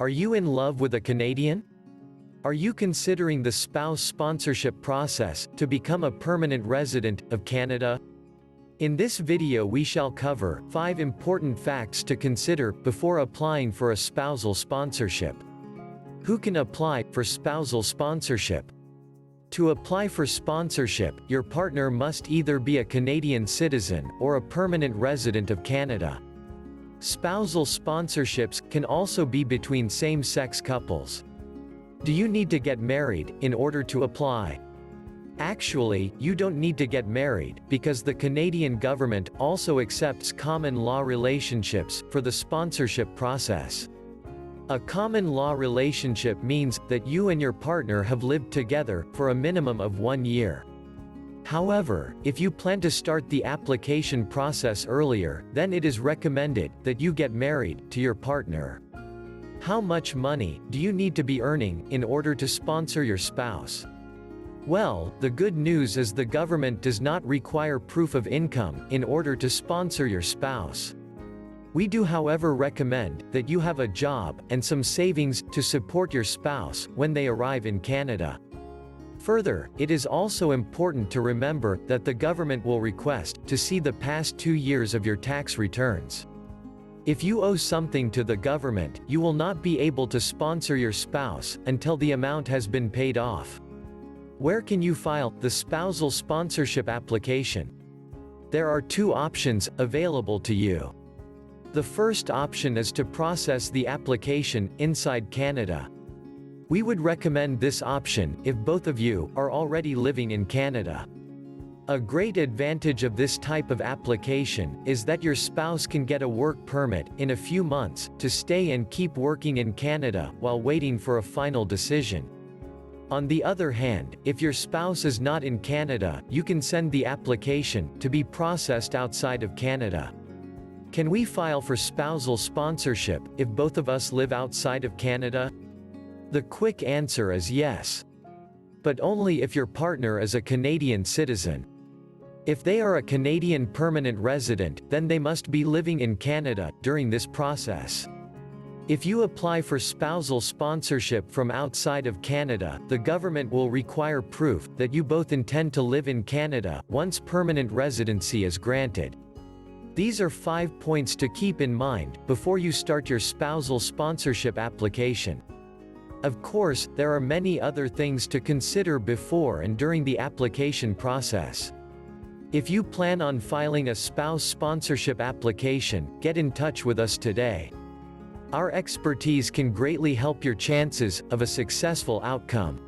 Are you in love with a Canadian? Are you considering the spouse sponsorship process to become a permanent resident of Canada? In this video we shall cover 5 important facts to consider before applying for a spousal sponsorship. Who can apply for spousal sponsorship? To apply for sponsorship, your partner must either be a Canadian citizen or a permanent resident of Canada. Spousal sponsorships can also be between same-sex couples. Do you need to get married in order to apply? Actually, you don't need to get married, because the Canadian government also accepts common law relationships for the sponsorship process. A common law relationship means that you and your partner have lived together for a minimum of 1 year. However, if you plan to start the application process earlier, then it is recommended that you get married to your partner. How much money do you need to be earning in order to sponsor your spouse? Well, the good news is the government does not require proof of income in order to sponsor your spouse. We do, however, recommend that you have a job and some savings to support your spouse when they arrive in Canada. Further, it is also important to remember that the government will request to see the past 2 years of your tax returns. If you owe something to the government, you will not be able to sponsor your spouse until the amount has been paid off. Where can you file the spousal sponsorship application? There are 2 options available to you. The first option is to process the application inside Canada. We would recommend this option if both of you are already living in Canada. A great advantage of this type of application is that your spouse can get a work permit in a few months to stay and keep working in Canada while waiting for a final decision. On the other hand, if your spouse is not in Canada, you can send the application to be processed outside of Canada. Can we file for spousal sponsorship if both of us live outside of Canada? The quick answer is yes. But only if your partner is a Canadian citizen. If they are a Canadian permanent resident, then they must be living in Canada during this process. If you apply for spousal sponsorship from outside of Canada, the government will require proof that you both intend to live in Canada once permanent residency is granted. These are 5 points to keep in mind before you start your spousal sponsorship application. Of course, there are many other things to consider before and during the application process. If you plan on filing a spouse sponsorship application, get in touch with us today. Our expertise can greatly help your chances of a successful outcome.